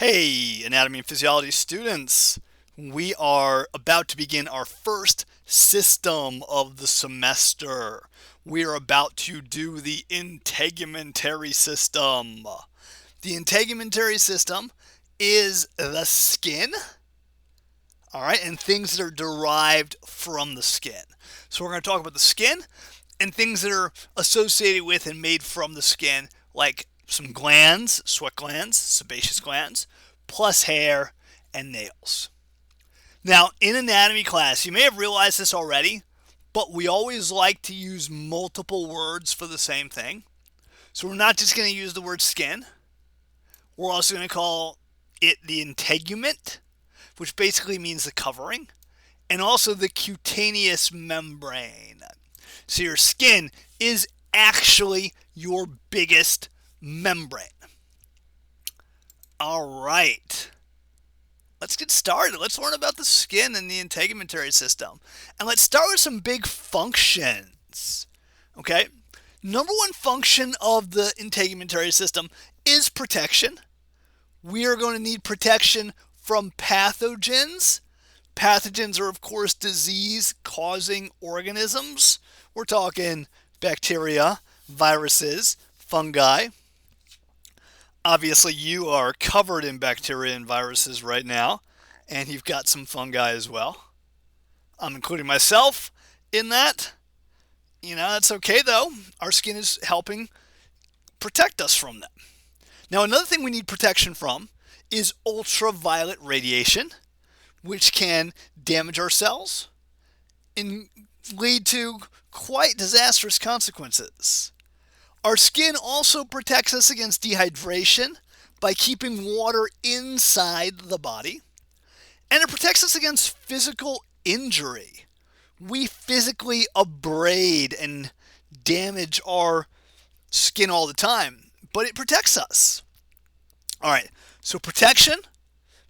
Hey, anatomy and physiology students, we are about to begin our first system of the semester. We are about to do the integumentary system. The integumentary system is the skin, all right, and things that are derived from the skin. So we're going to talk about the skin and things that are associated with and made from the skin, like some glands, sweat glands, sebaceous glands, plus hair and nails. Now, in anatomy class, you may have realized this already, but we always like to use multiple words for the same thing. So we're not just going to use the word skin. We're also going to call it the integument, which basically means the covering, and also the cutaneous membrane. So your skin is actually your biggest membrane. All right. Let's get started. Let's learn about the skin and the integumentary system. And let's start with some big functions. Okay? Number one function of the integumentary system is protection. We are going to need protection from pathogens. Pathogens are, of course, disease-causing organisms. We're talking bacteria, viruses, fungi. Obviously, you are covered in bacteria and viruses right now, and you've got some fungi as well. I'm including myself in that. That's okay though. Our skin is helping protect us from them. Now, another thing we need protection from is ultraviolet radiation, which can damage our cells and lead to quite disastrous consequences. Our skin also protects us against dehydration by keeping water inside the body, and it protects us against physical injury. We physically abrade and damage our skin all the time, but it protects us. All right, so protection,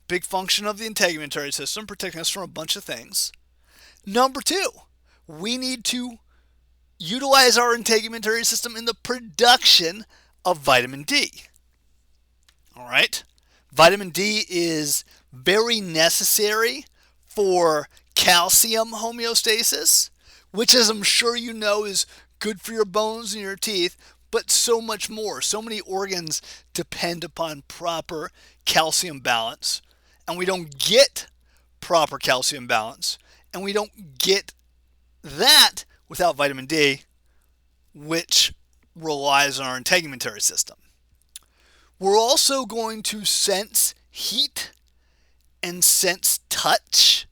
big function of the integumentary system, protecting us from a bunch of things. Number two, we need to utilize our integumentary system in the production of vitamin D. All right, vitamin D is very necessary for calcium homeostasis, which, as I'm sure you know, is good for your bones and your teeth, but so much more. So many organs depend upon proper calcium balance, and we don't get proper calcium balance, and we don't get that without vitamin D, which relies on our integumentary system. We're also going to sense heat and sense touch.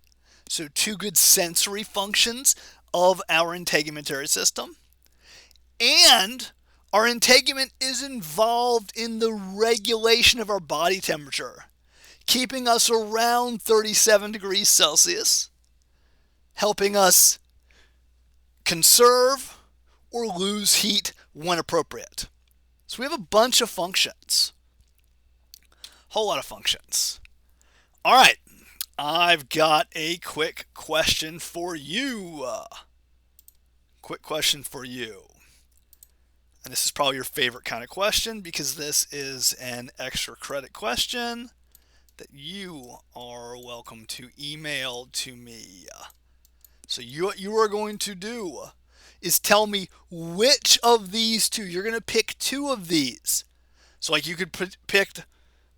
So two good sensory functions of our integumentary system. And our integument is involved in the regulation of our body temperature, keeping us around 37 degrees Celsius, helping us conserve or lose heat when appropriate. So we have a bunch of functions. Whole lot of functions. All right, I've got a quick question for you. And this is probably your favorite kind of question because this is an extra credit question that you are welcome to email to me. So what you are going to do is tell me which of these two. You're going to pick two of these. So like you could pick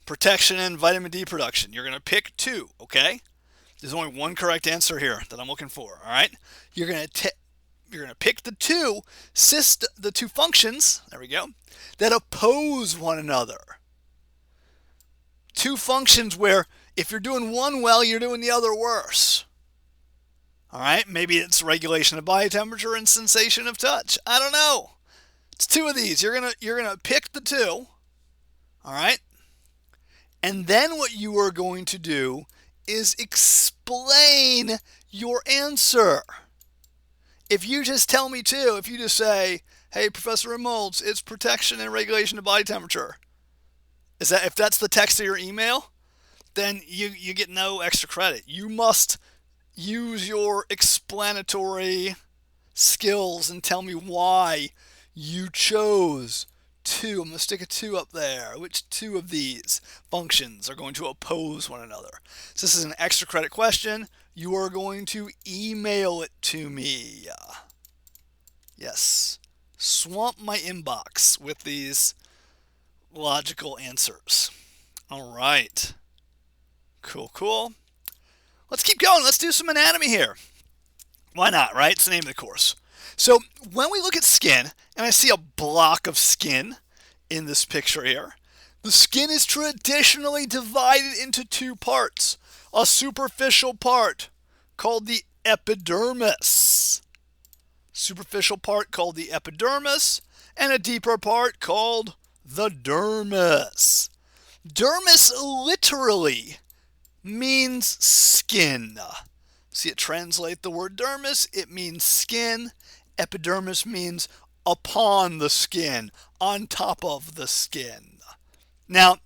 protection and vitamin D production. You're going to pick two, okay? There's only one correct answer here that I'm looking for, all right? You're going to pick the two functions, there we go, that oppose one another. Two functions where if you're doing one well, you're doing the other worse. All right, maybe it's regulation of body temperature and sensation of touch. I don't know. It's two of these. You're gonna pick the two. All right, and then what you are going to do is explain your answer. If you just tell me two, if you just say, "Hey, Professor Reynolds, it's protection and regulation of body temperature," if that's the text of your email, then you get no extra credit. You must use your explanatory skills and tell me why you chose two? I'm going to stick a 2 up there. Which two of these functions are going to oppose one another? So this is an extra credit question. You are going to email it to me. Yes. Swamp my inbox with these logical answers. All right. Cool, cool. Let's keep going. Let's do some anatomy here. Why not, right? It's the name of the course. So when we look at skin, and I see a block of skin in this picture here, the skin is traditionally divided into two parts. A superficial part called the epidermis. Superficial part called the epidermis, and a deeper part called the dermis. Dermis literally means skin. See it translate the word dermis, it means skin. Epidermis means upon the skin, on top of the skin. Now,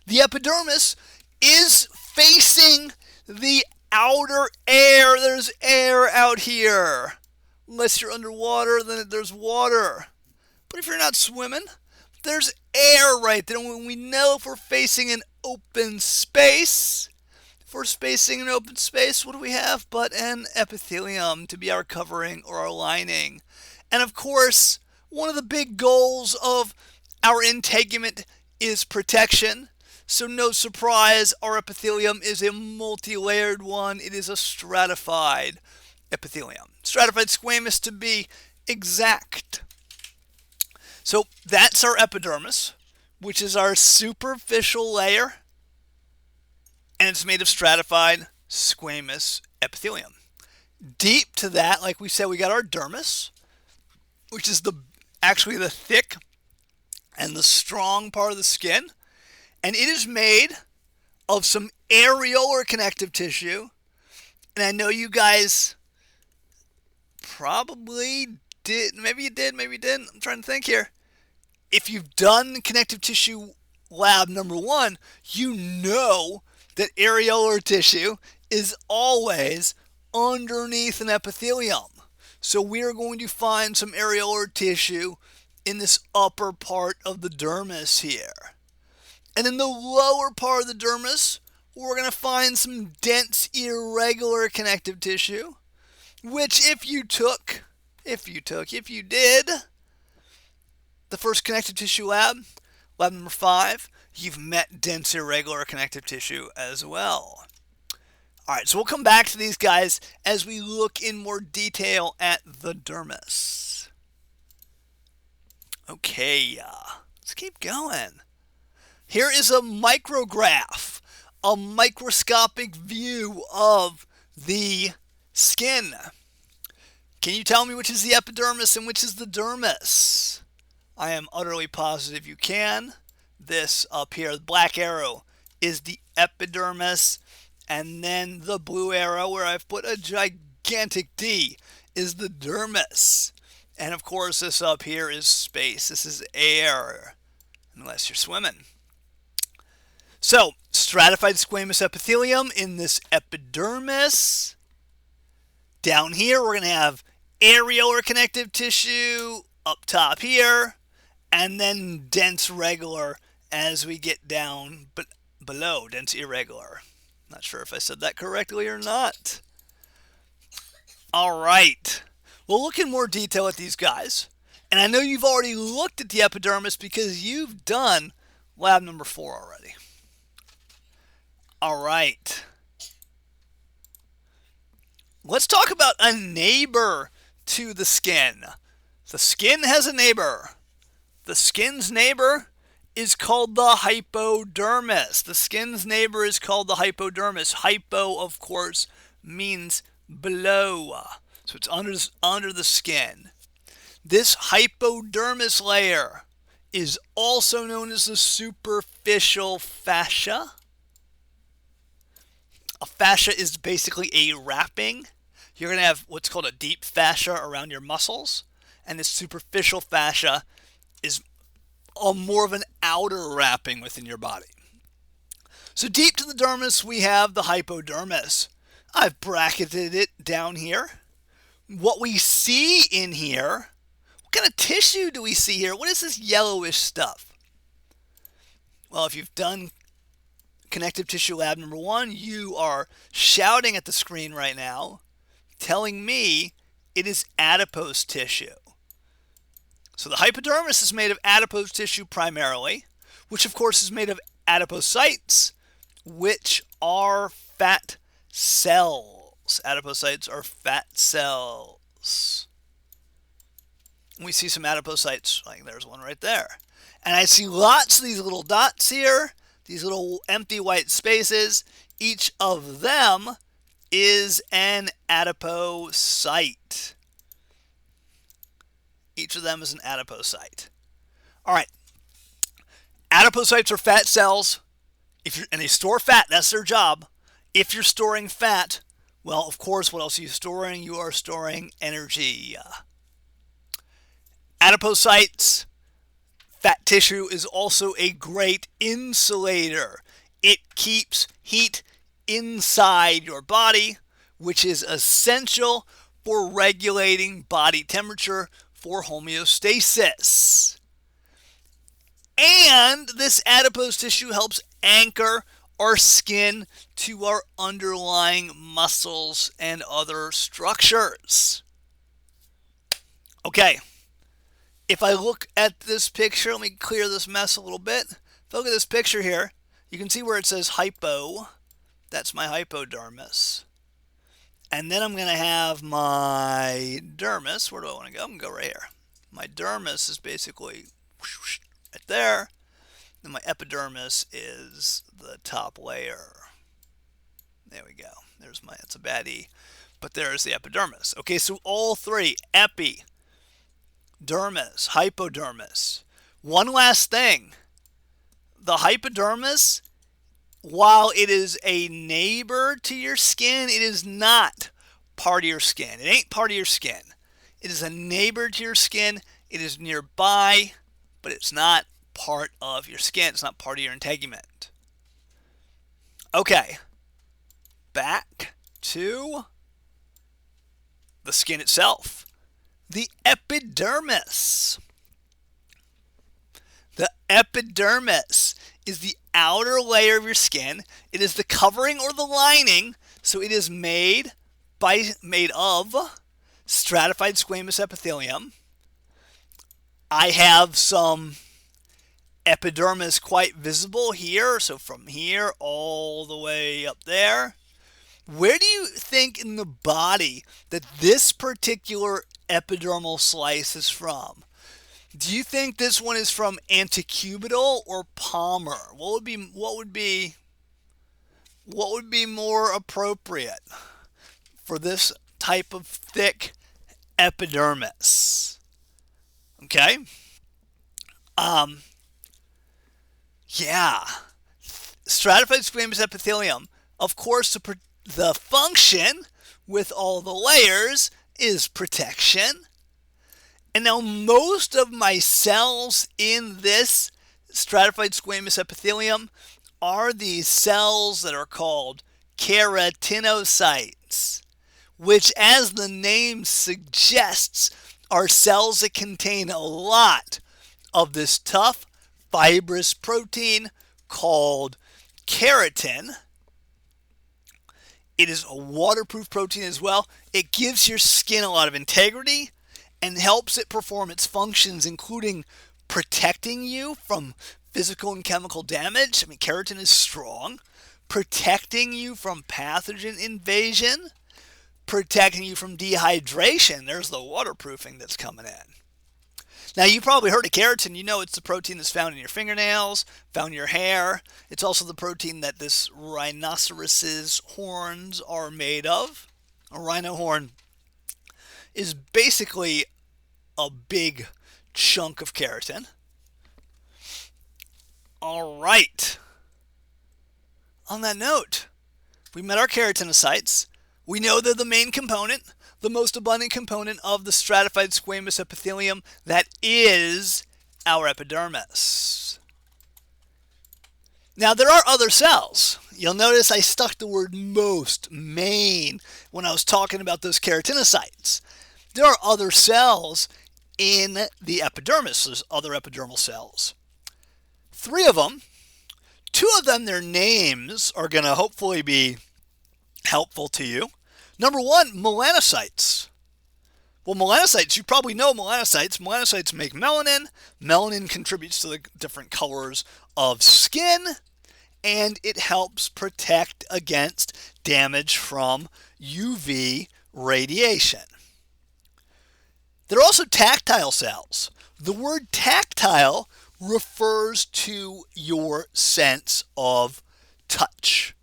the epidermis is facing the outer air. There's air out here. Unless you're underwater, then there's water. But if you're not swimming, there's air right there. When we know if we're facing an open space, for spacing an open space, what do we have but an epithelium to be our covering or our lining? And of course, one of the big goals of our integument is protection. So no surprise, our epithelium is a multi-layered one. It is a stratified epithelium. Stratified squamous to be exact. So that's our epidermis, which is our superficial layer. And it's made of stratified squamous epithelium. Deep to that, like we said, we got our dermis, which is actually the thick and the strong part of the skin. And it is made of some areolar connective tissue. And I know you guys probably did. Maybe you did, maybe you didn't. I'm trying to think here. If you've done connective tissue lab number 1, you know that areolar tissue is always underneath an epithelium. So we are going to find some areolar tissue in this upper part of the dermis here. And in the lower part of the dermis, we're going to find some dense, irregular connective tissue, which if you did the first connective tissue lab number 5, you've met dense, irregular connective tissue as well. All right, so we'll come back to these guys as we look in more detail at the dermis. Okay, let's keep going. Here is a micrograph, a microscopic view of the skin. Can you tell me which is the epidermis and which is the dermis? I am utterly positive you can. This up here, the black arrow, is the epidermis, and then the blue arrow, where I've put a gigantic D, is the dermis. And of course, this up here is space. This is air, unless you're swimming. So, stratified squamous epithelium in this epidermis. Down here, we're going to have areolar connective tissue up top here, and then dense regular as we get down below, dense irregular. Not sure if I said that correctly or not. All right. We'll look in more detail at these guys. And I know you've already looked at the epidermis because you've done lab number 4 already. All right. Let's talk about a neighbor to the skin. The skin has a neighbor. The skin's neighbor is called the hypodermis. The skin's neighbor is called the hypodermis. Hypo, of course, means below. So it's under the skin. This hypodermis layer is also known as the superficial fascia. A fascia is basically a wrapping. You're going to have what's called a deep fascia around your muscles, and this superficial fascia is more of an outer wrapping within your body. So deep to the dermis, we have the hypodermis. I've bracketed it down here. What we see in here kind of tissue do we see here? What is this yellowish stuff? Well, if you've done connective tissue lab number 1, you are shouting at the screen right now, telling me it is adipose tissue. So the hypodermis is made of adipose tissue primarily, which of course is made of adipocytes, which are fat cells. Adipocytes are fat cells. We see some adipocytes, like there's one right there. And I see lots of these little dots here, these little empty white spaces. Each of them is an adipocyte. Each of them is an adipocyte. All right. Adipocytes are fat cells. And they store fat. That's their job. If you're storing fat, well, of course, what else are you storing? You are storing energy. Adipocytes, fat tissue, is also a great insulator. It keeps heat inside your body, which is essential for regulating body temperature for homeostasis. And this adipose tissue helps anchor our skin to our underlying muscles and other structures. Okay, if I look at this picture, let me clear this mess a little bit. If I look at this picture here, you can see where it says hypo. That's my hypodermis. And then I'm going to have my dermis. Where do I want to go? I'm going to go right here. My dermis is basically right there. And my epidermis is the top layer. There we go. That's a bad E. But there's the epidermis. Okay, so all three, epi, dermis, hypodermis. One last thing. The hypodermis, while it is a neighbor to your skin, it is not part of your skin. It ain't part of your skin. It is a neighbor to your skin. It is nearby, but it's not part of your skin. It's not part of your integument. Okay. Back to the skin itself. The epidermis. The epidermis is the outer layer of your skin. It is the covering or the lining, so it is made of stratified squamous epithelium. I have some epidermis quite visible here, so from here all the way up there. Where do you think in the body that this particular epidermal slice is from? Do you think this one is from antecubital or palmar? What would be more appropriate for this type of thick epidermis? Okay. Yeah. Stratified squamous epithelium. Of course, the function with all the layers is protection. And now most of my cells in this stratified squamous epithelium are these cells that are called keratinocytes, which, as the name suggests, are cells that contain a lot of this tough, fibrous protein called keratin. It is a waterproof protein as well. It gives your skin a lot of integrity and helps it perform its functions, including protecting you from physical and chemical damage. I mean, keratin is strong. Protecting you from pathogen invasion. Protecting you from dehydration. There's the waterproofing that's coming in. Now, you probably heard of keratin. You know it's the protein that's found in your fingernails, found in your hair. It's also the protein that this rhinoceros's horns are made of. A rhino horn is basically a big chunk of keratin. All right. On that note, we met our keratinocytes. We know they're the main component, the most abundant component of the stratified squamous epithelium that is our epidermis. Now, there are other cells. You'll notice I stuck the word most, main, when I was talking about those keratinocytes. There are other cells in the epidermis. There's other epidermal cells. 3 of them. 2 of them, their names are going to hopefully be helpful to you. Number 1, melanocytes. Well, melanocytes, you probably know melanocytes. Melanocytes make melanin. Melanin contributes to the different colors of skin, and it helps protect against damage from UV radiation. There are also tactile cells. The word tactile refers to your sense of touch.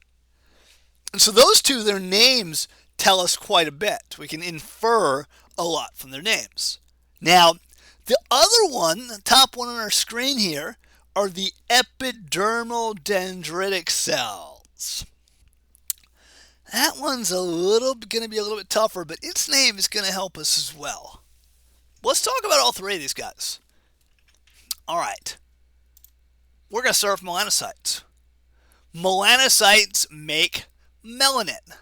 And so those 2, their names tell us quite a bit. We can infer a lot from their names. Now, the other one, the top one on our screen here, are the epidermal dendritic cells. That one's going to be a little bit tougher, but its name is going to help us as well. Let's talk about all 3 of these guys. All right. We're going to start with melanocytes. Melanocytes make melanin.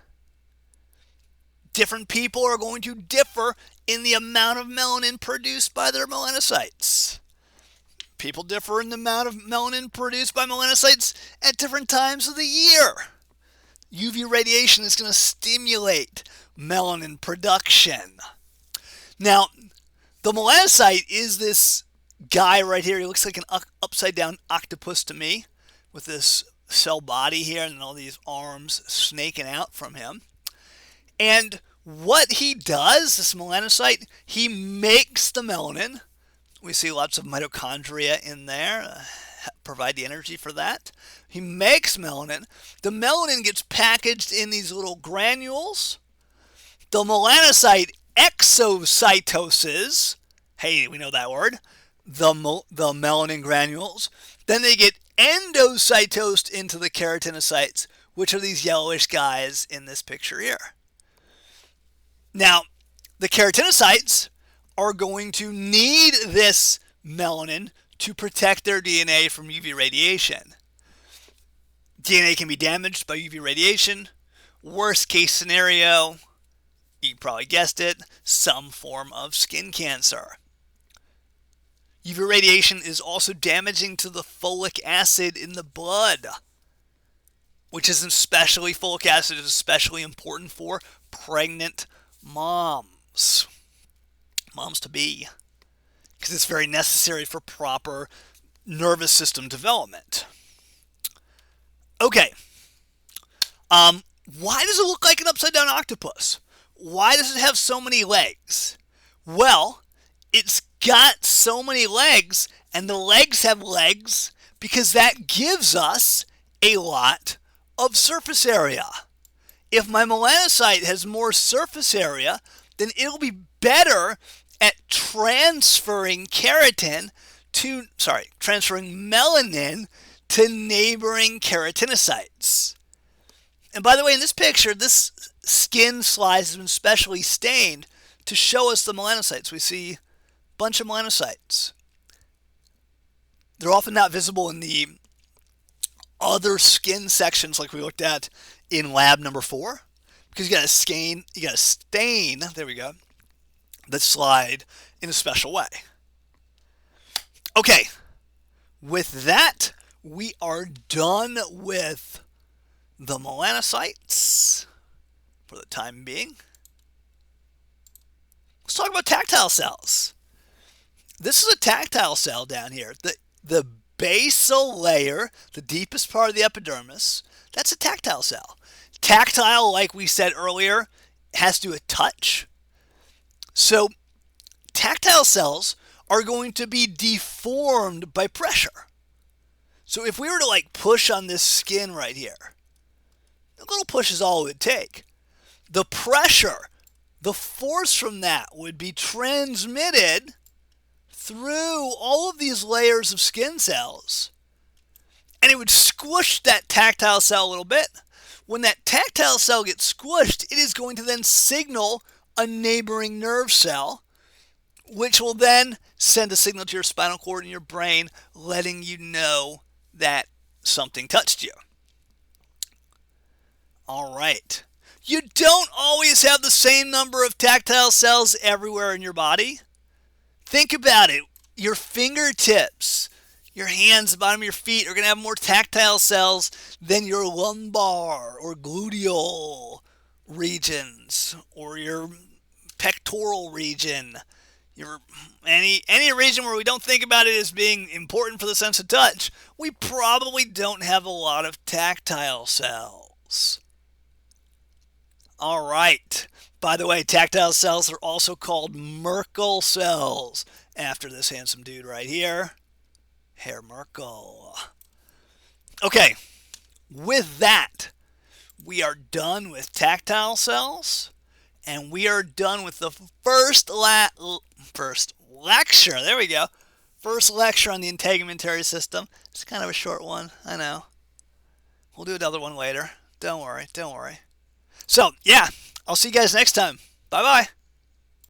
Different people are going to differ in the amount of melanin produced by their melanocytes. People differ in the amount of melanin produced by melanocytes at different times of the year. UV radiation is going to stimulate melanin production. Now, the melanocyte is this guy right here. He looks like an upside down octopus to me, with this cell body here and all these arms snaking out from him. And what he does, this melanocyte, he makes the melanin. We see lots of mitochondria in there, provide the energy for that. He makes melanin. The melanin gets packaged in these little granules. The melanocyte exocytoses, hey, we know that word, the melanin granules. Then they get endocytosed into the keratinocytes, which are these yellowish guys in this picture here. Now, the keratinocytes are going to need this melanin to protect their DNA from UV radiation. DNA can be damaged by UV radiation. Worst case scenario, you probably guessed it, some form of skin cancer. UV radiation is also damaging to the folic acid in the blood, which is especially, folic acid is especially important for pregnant moms to be, because it's very necessary for proper nervous system development. Okay, why does it look like an upside down octopus? Why does it have so many legs? Well, it's got so many legs, and the legs have legs because that gives us a lot of surface area. If my melanocyte has more surface area, then it'll be better at transferring melanin to neighboring keratinocytes. And by the way, in this picture, this skin slice has been specially stained to show us the melanocytes. We see a bunch of melanocytes. They're often not visible in the other skin sections like we looked at in lab number 4, because you got to stain, there we go, the slide in a special way. Okay, with that, we are done with the melanocytes for the time being. Let's talk about tactile cells. This is a tactile cell down here. The basal layer, the deepest part of the epidermis, that's a tactile cell. Tactile, like we said earlier, has to do with touch. So tactile cells are going to be deformed by pressure. So if we were to push on this skin right here, a little push is all it would take. The pressure, the force from that would be transmitted through all of these layers of skin cells, and it would squish that tactile cell a little bit. When that tactile cell gets squished, it is going to then signal a neighboring nerve cell, which will then send a signal to your spinal cord and your brain, letting you know that something touched you. All right. You don't always have the same number of tactile cells everywhere in your body. Think about it. Your fingertips, your hands, the bottom of your feet are going to have more tactile cells than your lumbar or gluteal regions or your pectoral region. Your any region where we don't think about it as being important for the sense of touch, we probably don't have a lot of tactile cells. All right. By the way, tactile cells are also called Merkel cells after this handsome dude right here, Herr Merkel. Okay, with that, we are done with tactile cells, and we are done with the first lecture. There we go. First lecture on the integumentary system. It's kind of a short one, I know. We'll do another one later. Don't worry, don't worry. So, yeah, I'll see you guys next time. Bye-bye.